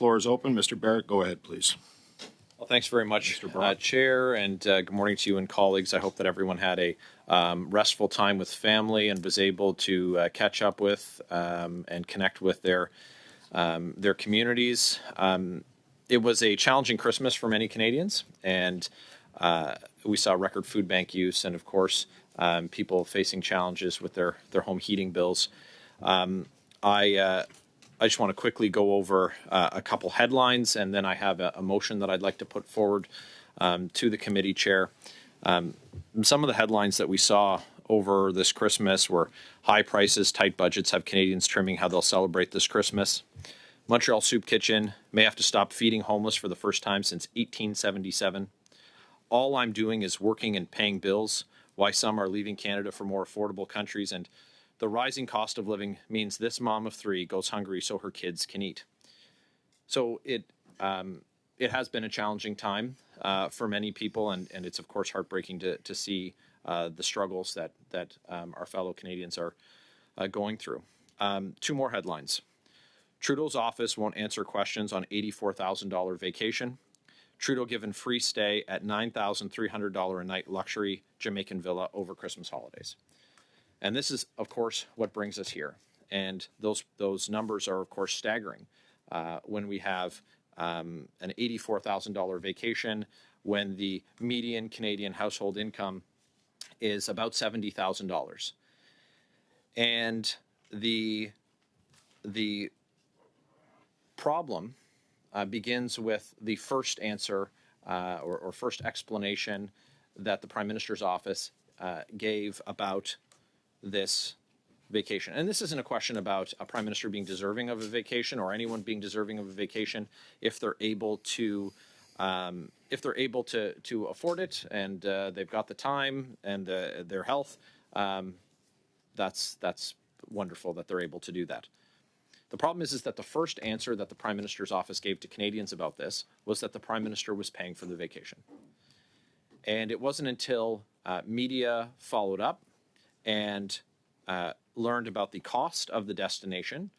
floor is open. Mr. Barrett, go ahead, please. Well, thanks very much, Chair, and good morning to you and colleagues. I hope that everyone had a restful time with family and was able to catch up with and connect with their communities. It was a challenging Christmas for many Canadians, and we saw record food bank use and, of course, people facing challenges with their home heating bills. I just want to quickly go over a couple headlines, and then I have a motion that I'd like to put forward to the committee chair. Some of the headlines that we saw over this Christmas were high prices, tight budgets have Canadians trimming how they'll celebrate this Christmas. Montreal Soup Kitchen may have to stop feeding homeless for the first time since 1877. All I'm doing is working and paying bills. Why some are leaving Canada for more affordable countries, and the rising cost of living means this mom of three goes hungry so her kids can eat. So it has been a challenging time for many people, and it's of course heartbreaking to see the struggles that our fellow Canadians are going through. Two more headlines. Trudeau's office won't answer questions on $84,000 vacation. Trudeau given free stay at $9,300 a night luxury Jamaican villa over Christmas holidays. And this is, of course, what brings us here. And those numbers are, of course, staggering. When we have an $84,000 vacation, when the median Canadian household income is about $70,000. And the problem begins with the first answer or first explanation that the Prime Minister's office gave about this vacation. And this isn't a question about a Prime Minister being deserving of a vacation or anyone being deserving of a vacation if they're able to afford it and they've got the time and their health. That's wonderful that they're able to do that. The problem is that the first answer that the Prime Minister's office gave to Canadians about this was that the Prime Minister was paying for the vacation. And it wasn't until media followed up and learned about the cost of the destination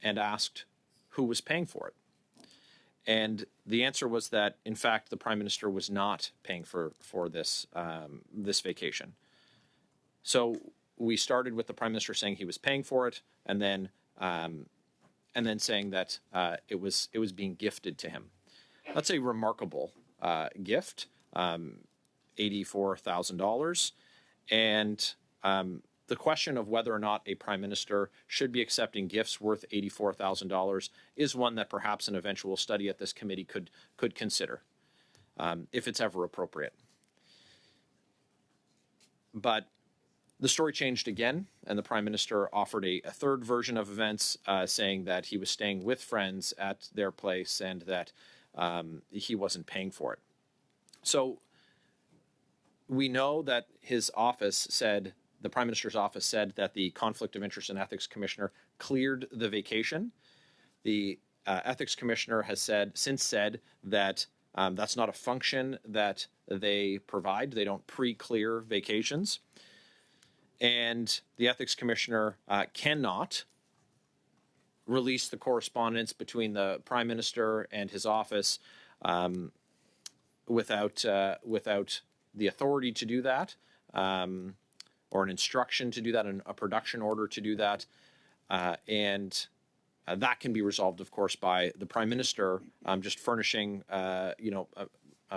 and asked who was paying for it. And the answer was that, in fact, the Prime Minister was not paying for this vacation. So we started with the Prime Minister saying he was paying for it, and then saying that it was being gifted to him. That's a remarkable gift, $84,000, and the question of whether or not a Prime Minister should be accepting gifts worth $84,000 is one that perhaps an eventual study at this committee could consider, if it's ever appropriate. But the story changed again, and the Prime Minister offered a third version of events, saying that he was staying with friends at their place and that he wasn't paying for it. So we know that his office said, the Prime Minister's office said that the Conflict of Interest and Ethics Commissioner cleared the vacation. The Ethics Commissioner has since said that that's not a function that they provide. They don't pre-clear vacations. And the Ethics Commissioner cannot release the correspondence between the Prime Minister and his office without the authority to do that, or an instruction to do that, a production order to do that. And that can be resolved, of course, by the Prime Minister just furnishing,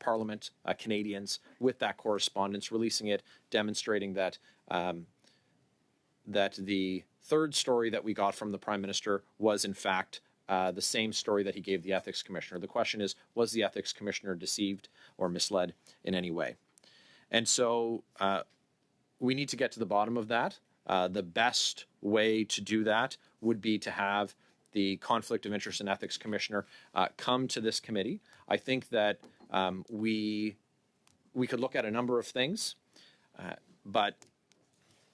Parliament, Canadians with that correspondence, releasing it, demonstrating that that the third story that we got from the Prime Minister was, in fact, the same story that he gave the Ethics Commissioner. The question is, was the Ethics Commissioner deceived or misled in any way? And so we need to get to the bottom of that. The best way to do that would be to have the Conflict of Interest and Ethics Commissioner come to this committee. I think that we could look at a number of things, but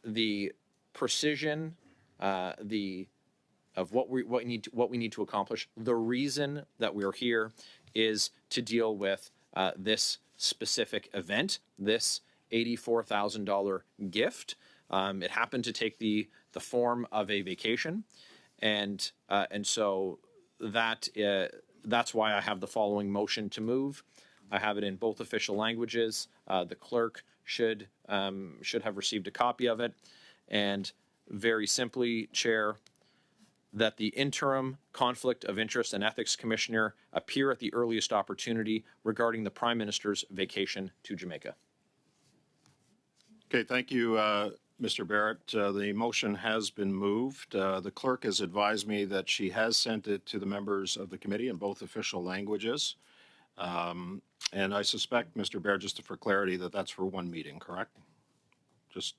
the precision of what we need to accomplish, the reason that we're here is to deal with this specific event, this $84,000 gift. It happened to take the form of a vacation, and so that That's why I have the following motion to move. I have it in both official languages. The clerk should have received a copy of it. And very simply, Chair, that the interim Conflict of Interest and Ethics Commissioner appear at the earliest opportunity regarding the Prime Minister's vacation to Jamaica. Okay, thank you, Mr. Barrett. The motion has been moved. The clerk has advised me that she has sent it to the members of the committee in both official languages. And I suspect, Mr. Barrett, just for clarity, that that's for one meeting, correct? Just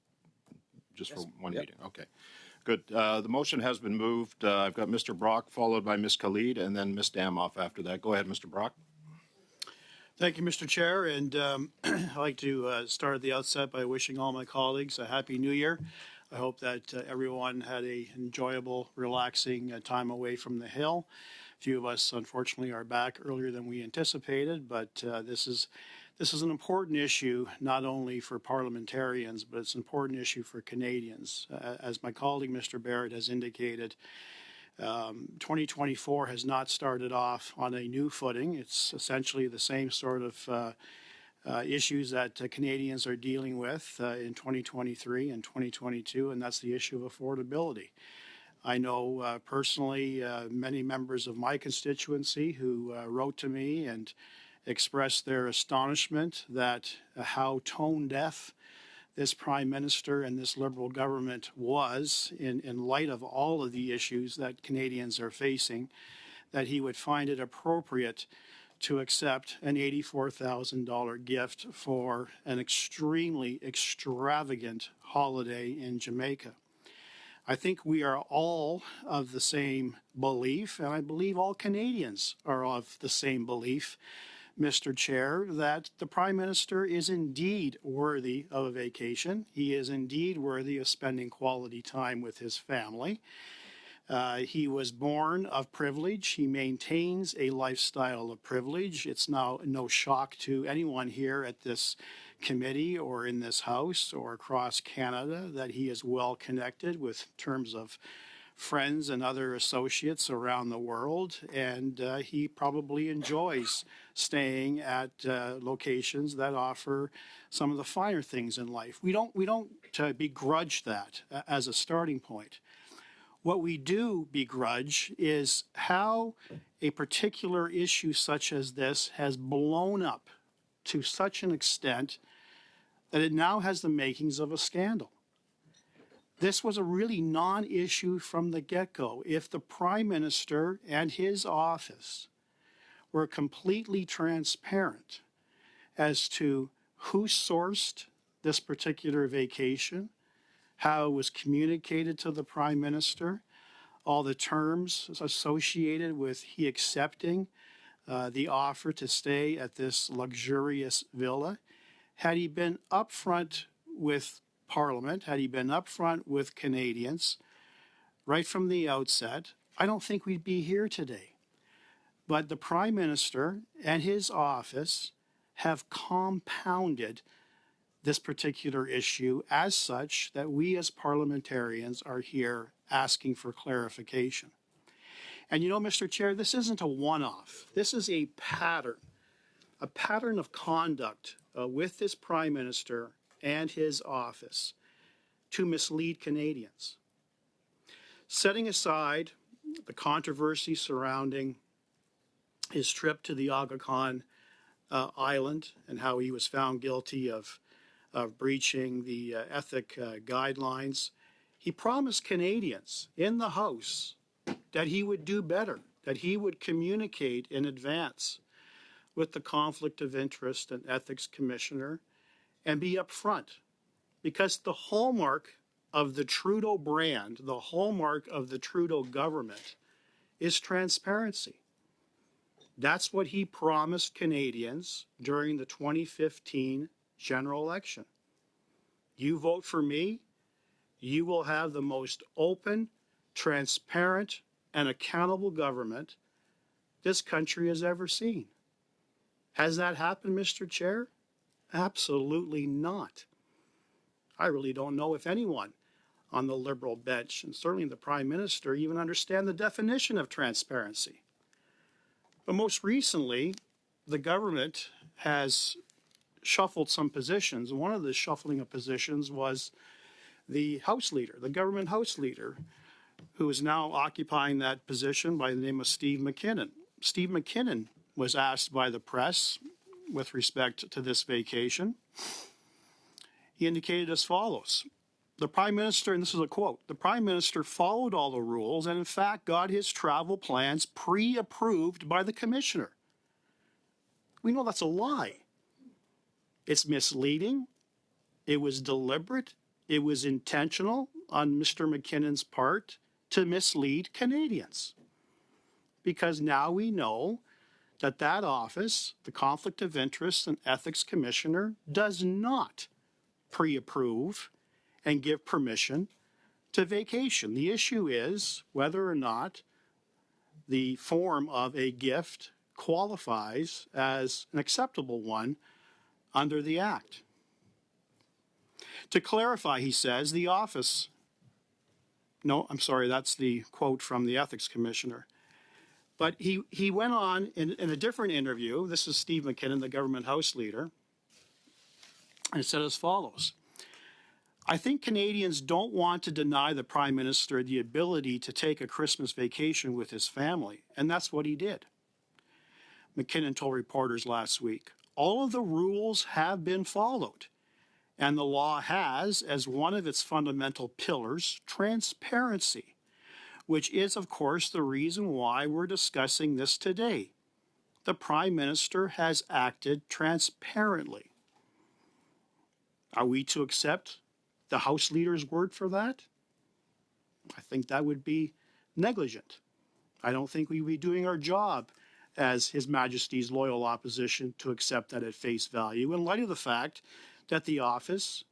yes. For one meeting. Okay, good. The motion has been moved. I've got Mr. Brock, followed by Ms. Khalid, and then Ms. Damoff after that. Go ahead, Mr. Brock. Thank you, Mr. Chair, and I'd like to start at the outset by wishing all my colleagues a Happy New Year. I hope that everyone had an enjoyable, relaxing time away from the Hill. A few of us, unfortunately, are back earlier than we anticipated, but this is an important issue, not only for parliamentarians, but it's an important issue for Canadians. As my colleague, Mr. Barrett, has indicated, 2024 has not started off on a new footing. It's essentially the same sort of issues that Canadians are dealing with in 2023 and 2022, and that's the issue of affordability. I know personally many members of my constituency who wrote to me and expressed their astonishment that how tone deaf this Prime Minister and this Liberal government was in light of all of the issues that Canadians are facing, that he would find it appropriate to accept an $84,000 gift for an extremely extravagant holiday in Jamaica. I think we are all of the same belief, and I believe all Canadians are of the same belief, Mr. Chair, that the Prime Minister is indeed worthy of a vacation. He is indeed worthy of spending quality time with his family. He was born of privilege. He maintains a lifestyle of privilege. It's now no shock to anyone here at this committee or in this House or across Canada that he is well connected with terms of friends and other associates around the world, and he probably enjoys staying at locations that offer some of the finer things in life. We don't begrudge that as a starting point. What we do begrudge is how a particular issue such as this has blown up to such an extent that it now has the makings of a scandal. This was a really non-issue from the get-go. If the Prime Minister and his office were completely transparent as to who sourced this particular vacation, how it was communicated to the Prime Minister, all the terms associated with he accepting the offer to stay at this luxurious villa, had he been upfront with Parliament, had he been upfront with Canadians right from the outset, I don't think we'd be here today. But the Prime Minister and his office have compounded this particular issue as such that we as parliamentarians are here asking for clarification. And you know, Mr. Chair, this isn't a one-off. This is a pattern of conduct with this Prime Minister and his office to mislead Canadians. Setting aside the controversy surrounding his trip to the Aga Khan Island and how he was found guilty of breaching the ethic guidelines, he promised Canadians in the House that he would do better, that he would communicate in advance with the Conflict of Interest and Ethics Commissioner and be upfront, because the hallmark of the Trudeau brand, the hallmark of the Trudeau government, is transparency. That's what he promised Canadians during the 2015 general election. You vote for me, you will have the most open, transparent, and accountable government this country has ever seen. Has that happened, Mr. Chair? Absolutely not. I really don't know if anyone on the Liberal bench, and certainly the Prime Minister, even understand the definition of transparency. But most recently, the government has shuffled some positions. And one of the shuffling of positions was the House Leader, the government House Leader, who is now occupying that position by the name of Steve McKinnon. Steve McKinnon was asked by the press with respect to this vacation. He indicated as follows. The Prime Minister, and this is a quote, the Prime Minister followed all the rules and in fact got his travel plans pre-approved by the Commissioner. We know that's a lie. It's misleading. It was deliberate. It was intentional on Mr. McKinnon's part to mislead Canadians. Because now we know that that office, the Conflict of Interest and Ethics Commissioner, does not pre-approve and give permission to vacation. The issue is whether or not the form of a gift qualifies as an acceptable one under the Act. To clarify, he says, the office, no, I'm sorry, that's the quote from the Ethics Commissioner. But he went on in a different interview, this is Steve McKinnon, the government House Leader, and it said as follows. I think Canadians don't want to deny the Prime Minister the ability to take a Christmas vacation with his family, and that's what he did. McKinnon told reporters last week, all of the rules have been followed, and the law has, as one of its fundamental pillars, transparency, which is, of course, the reason why we're discussing this today. The Prime Minister has acted transparently. Are we to accept the House Leader's word for that? I think that would be negligent. I don't think we would be doing our job as His Majesty's loyal opposition to accept that at face value in light of the fact that the office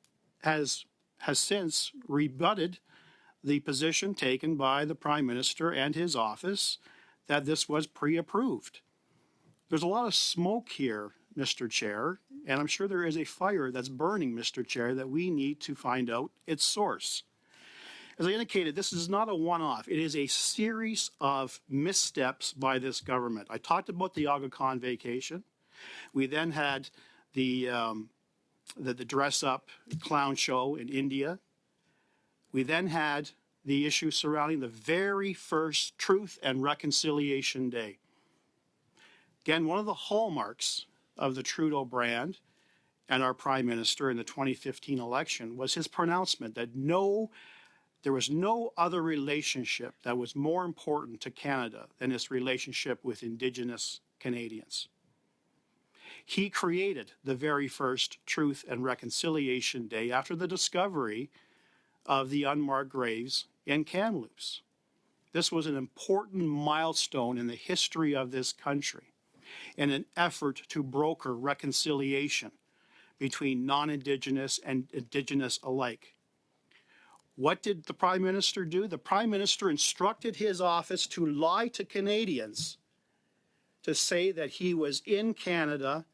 has since rebutted the position taken by the Prime Minister and his office that this was pre-approved. There's a lot of smoke here, Mr. Chair, and I'm sure there is a fire that's burning, Mr. Chair, that we need to find out its source. As I indicated, this is not a one-off. It is a series of missteps by this government. I talked about the Aga Khan vacation. We then had the dress-up clown show in India. We then had the issue surrounding the very first Truth and Reconciliation Day. Again, one of the hallmarks of the Trudeau brand and our Prime Minister in the 2015 election was his pronouncement that there was no other relationship that was more important to Canada than its relationship with Indigenous Canadians. He created the very first Truth and Reconciliation Day after the discovery of the unmarked graves in Kamloops. This was an important milestone in the history of this country in an effort to broker reconciliation between non-Indigenous and Indigenous alike. What did the Prime Minister do? The Prime Minister instructed his office to lie to Canadians to say that he was in Canada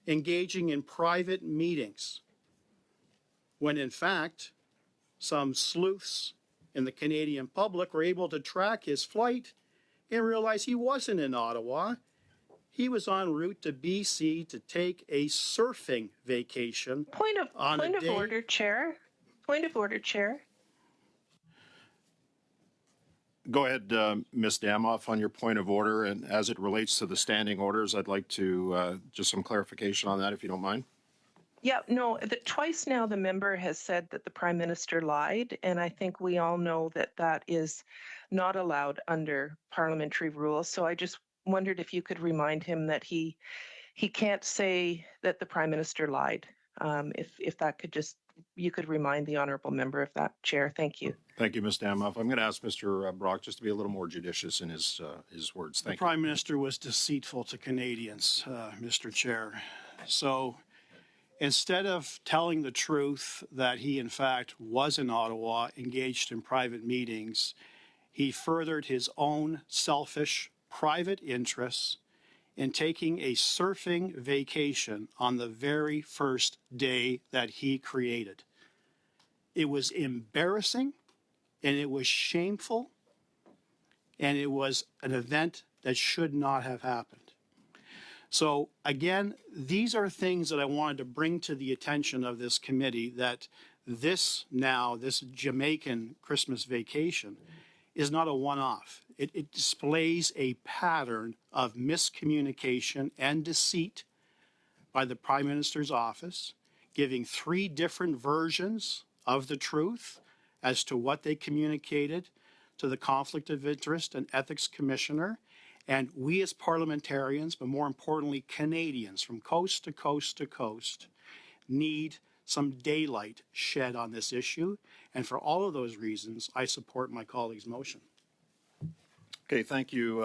engaging in private meetings, when in fact, some sleuths in the Canadian public were able to track his flight and realize he wasn't in Ottawa. He was en route to BC to take a surfing vacation. Point of order, Chair. Point of order, Chair. Go ahead, Ms. Damoff, on your point of order. And as it relates to the standing orders, I'd like to just some clarification on that, if you don't mind. Yeah, no, twice now the member has said that the Prime Minister lied, and I think we all know that that is not allowed under parliamentary rules. So I just wondered if you could remind him that he can't say that the Prime Minister lied. If that could just, you could remind the honourable member of that, Chair. Thank you. Thank you, Ms. Damoff. I'm going to ask Mr. Brock just to be a little more judicious in his words. Thank you. The Prime Minister was deceitful to Canadians, Mr. Chair. So instead of telling the truth that he, in fact, was in Ottawa, engaged in private meetings, he furthered his own selfish private interests in taking a surfing vacation on the very first day that he created. It was embarrassing, and it was shameful, and it was an event that should not have happened. So again, these are things that I wanted to bring to the attention of this committee, that this Jamaican Christmas vacation is not a one-off. It displays a pattern of miscommunication and deceit by the Prime Minister's office, giving 3 different versions of the truth as to what they communicated to the Conflict of Interest and Ethics Commissioner. And we as parliamentarians, but more importantly, Canadians from coast to coast to coast, need some daylight shed on this issue. And for all of those reasons, I support my colleague's motion. Okay, thank you.